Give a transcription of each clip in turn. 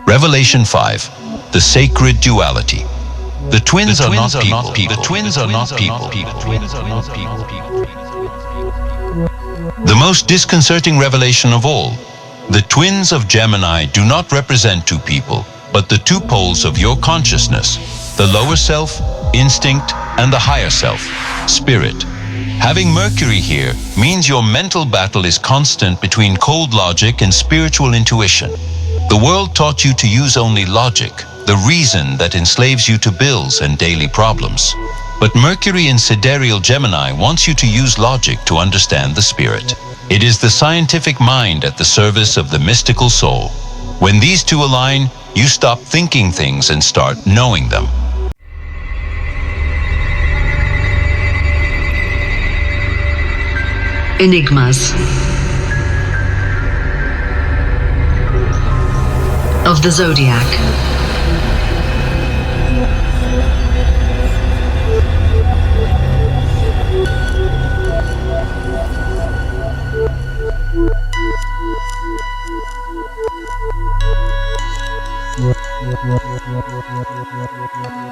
Revelation 5. The sacred duality. The twins are not people. The twins are not people. The most disconcerting revelation of all. The twins of Gemini do not represent two people, but the two poles of your consciousness, the lower self, instinct, and the higher self, spirit. Having Mercury here means your mental battle is constant between cold logic and spiritual intuition. The world taught you to use only logic, the reason that enslaves you to bills and daily problems. But Mercury in Sidereal Gemini wants you to use logic to understand the spirit. It is the scientific mind at the service of the mystical soul. When these two align, you stop thinking things and start knowing them. Enigmas of the Zodiac.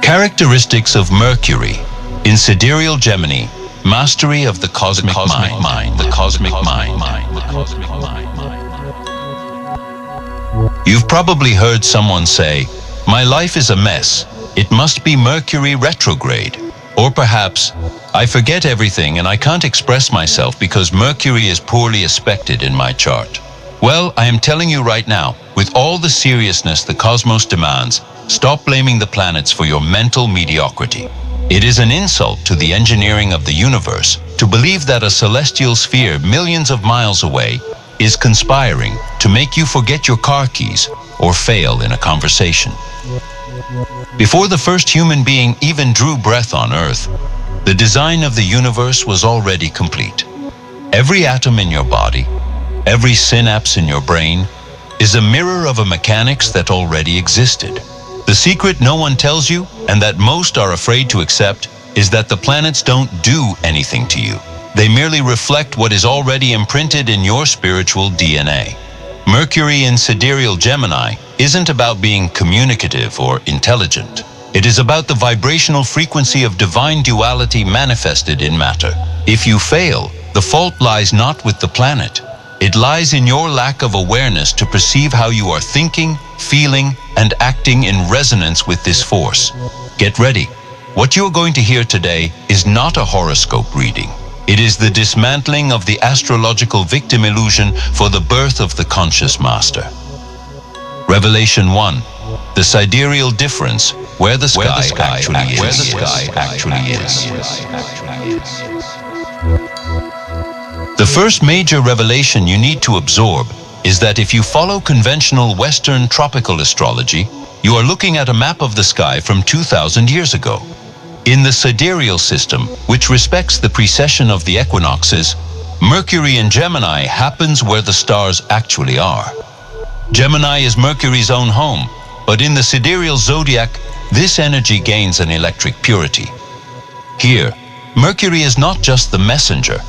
Characteristics of Mercury in Sidereal Gemini. Mastery of the cosmic mind. The cosmic mind. You've probably heard someone say, "My life is a mess. It must be Mercury retrograde." Or perhaps, "I forget everything and I can't express myself because Mercury is poorly aspected in my chart." Well, I am telling you right now, with all the seriousness the cosmos demands, stop blaming the planets for your mental mediocrity. It is an insult to the engineering of the universe to believe that a celestial sphere millions of miles away is conspiring to make you forget your car keys or fail in a conversation. Before the first human being even drew breath on Earth, the design of the universe was already complete. Every atom in your body, every synapse in your brain, is a mirror of a mechanics that already existed. The secret no one tells you, and that most are afraid to accept, is that the planets don't do anything to you. They merely reflect what is already imprinted in your spiritual DNA. Mercury in Sidereal Gemini isn't about being communicative or intelligent. It is about the vibrational frequency of divine duality manifested in matter. If you fail, the fault lies not with the planet. It lies in your lack of awareness to perceive how you are thinking, feeling, and acting in resonance with this force. Get ready. What you are going to hear today is not a horoscope reading. It is the dismantling of the astrological victim illusion for the birth of the conscious master. Revelation 1. The sidereal difference, where the sky actually is. The first major revelation you need to absorb is that if you follow conventional Western tropical astrology, you are looking at a map of the sky from 2,000 years ago. In the sidereal system, which respects the precession of the equinoxes, Mercury in Gemini happens where the stars actually are. Gemini is Mercury's own home, but in the sidereal zodiac, this energy gains an electric purity. Here, Mercury is not just the messenger,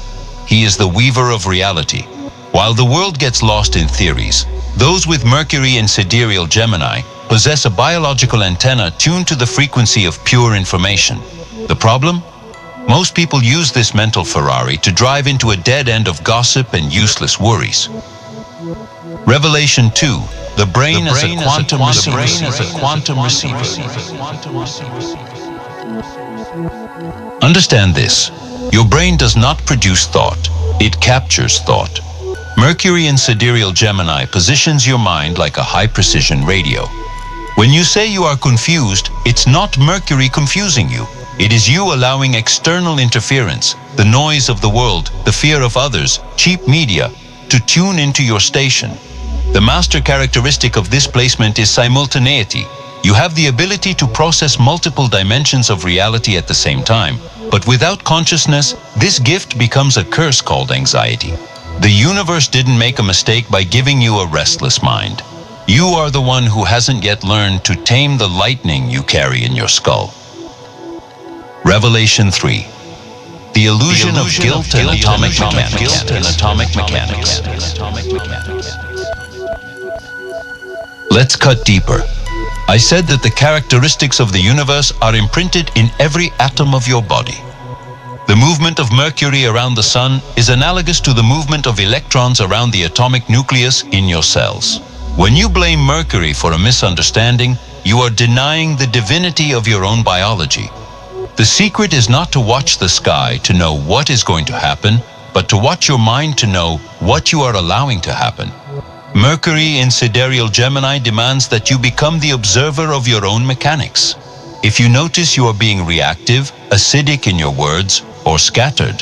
he is the weaver of reality. While the world gets lost in theories, those with Mercury in Sidereal Gemini possess a biological antenna tuned to the frequency of pure information. The problem? Most people use this mental Ferrari to drive into a dead end of gossip and useless worries. Revelation 2. The brain as a quantum receiver. Understand this. Your brain does not produce thought, it captures thought. Mercury in Sidereal Gemini positions your mind like a high-precision radio. When you say you are confused, it's not Mercury confusing you. It is you allowing external interference, the noise of the world, the fear of others, cheap media, to tune into your station. The master characteristic of this placement is simultaneity. You have the ability to process multiple dimensions of reality at the same time. But without consciousness, this gift becomes a curse called anxiety. The universe didn't make a mistake by giving you a restless mind. You are the one who hasn't yet learned to tame the lightning you carry in your skull. Revelation 3. The illusion of guilt and atomic mechanics. 。 . 。 . 。 . . . . . . . . . . . . . . . . . . . . . . . . . . . . . . . . . . . . . . . . . . . . . . . . . . . The illusion of guilt and atomic mechanics. Let's cut deeper. I said that the characteristics of the universe are imprinted in every atom of your body. The movement of Mercury around the sun is analogous to the movement of electrons around the atomic nucleus in your cells. When you blame Mercury for a misunderstanding, you are denying the divinity of your own biology. The secret is not to watch the sky to know what is going to happen, but to watch your mind to know what you are allowing to happen. Mercury in Sidereal Gemini demands that you become the observer of your own mechanics. If you notice you are being reactive, acidic in your words, or scattered,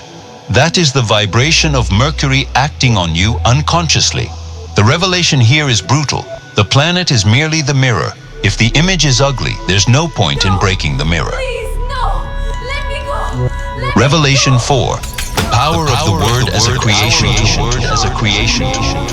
that is the vibration of Mercury acting on you unconsciously. The revelation here is brutal. The planet is merely the mirror. If the image is ugly, there's no point in breaking the mirror. Please, no! Let me go! Revelation 4. The power of the word as a creation tool.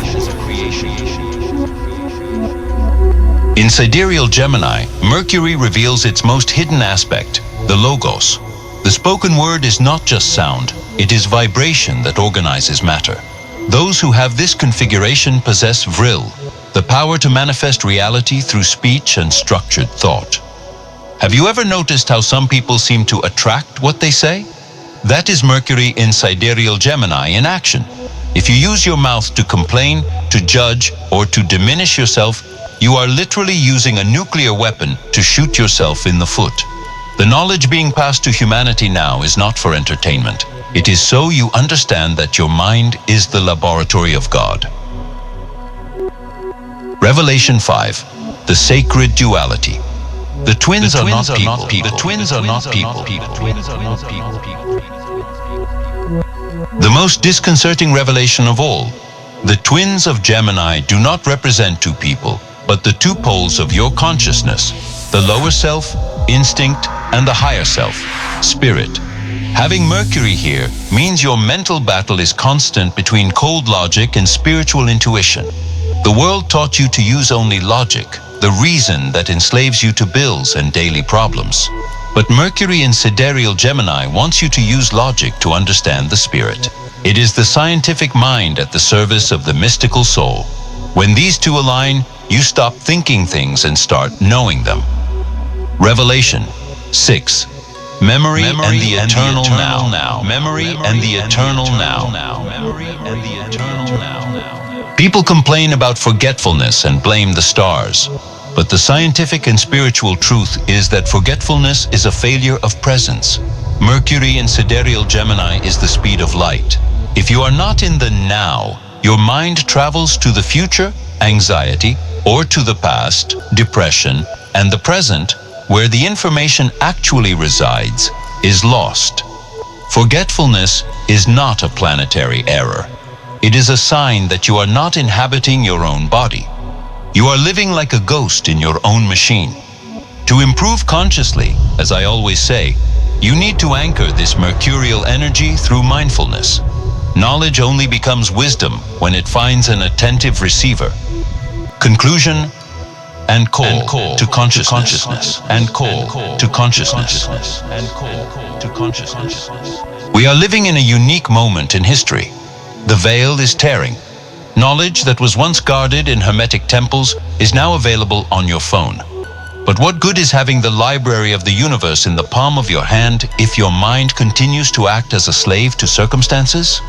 In Sidereal Gemini, Mercury reveals its most hidden aspect, the logos. The spoken word is not just sound, it is vibration that organizes matter. Those who have this configuration possess vril, the power to manifest reality through speech and structured thought. Have you ever noticed how some people seem to attract what they say? That is Mercury in Sidereal Gemini in action. If you use your mouth to complain, to judge, or to diminish yourself, you are literally using a nuclear weapon to shoot yourself in the foot. The knowledge being passed to humanity now is not for entertainment. It is so you understand that your mind is the laboratory of God. Revelation 5. The sacred duality. The twins are not people. The twins are not people. The most disconcerting revelation of all. The twins of Gemini do not represent two people, but the two poles of your consciousness, the lower self, instinct, and the higher self, spirit. Having Mercury here means your mental battle is constant between cold logic and spiritual intuition. The world taught you to use only logic, the reason that enslaves you to bills and daily problems. But Mercury in Sidereal Gemini wants you to use logic to understand the spirit. It is the scientific mind at the service of the mystical soul. When these two align, you stop thinking things and start knowing them. Revelation 6. Memory and the eternal now. Memory and the eternal now. Memory and the eternal now. People complain about forgetfulness and blame the stars. But the scientific and spiritual truth is that forgetfulness is a failure of presence. Mercury in Sidereal Gemini is the speed of light. If you are not in the now, your mind travels to the future, anxiety, or to the past, depression, and the present, where the information actually resides, is lost. Forgetfulness is not a planetary error. It is a sign that you are not inhabiting your own body. You are living like a ghost in your own machine. To improve consciously, as I always say, you need to anchor this mercurial energy through mindfulness. Knowledge only becomes wisdom when it finds an attentive receiver. Conclusion and call to consciousness. And call to consciousness. And call to consciousness. We are living in a unique moment in history. The veil is tearing. Knowledge that was once guarded in hermetic temples is now available on your phone. But what good is having the library of the universe in the palm of your hand if your mind continues to act as a slave to circumstances?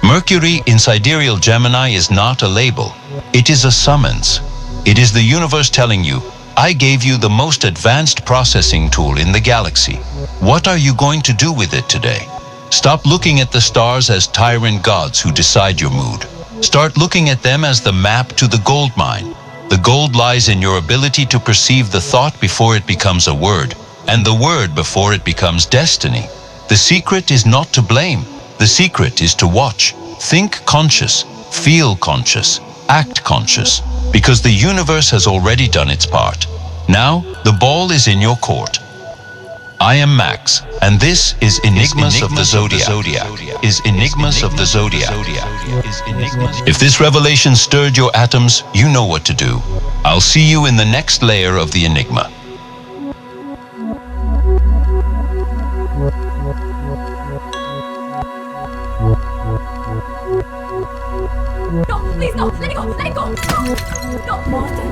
Mercury in Sidereal Gemini is not a label. It is a summons. It is the universe telling you, I gave you the most advanced processing tool in the galaxy. What are you going to do with it today? Stop looking at the stars as tyrant gods who decide your mood. Start looking at them as the map to the gold mine. The gold lies in your ability to perceive the thought before it becomes a word, and the word before it becomes destiny. The secret is not to blame. The secret is to watch, think conscious, feel conscious, act conscious, because the universe has already done its part. Now, the ball is in your court. I am Max, and this is Enigmas of the Zodiac. If this revelation stirred your atoms, you know what to do. I'll see you in the next layer of the enigma. No, please, no, let me go, let me go. Stop, Martin.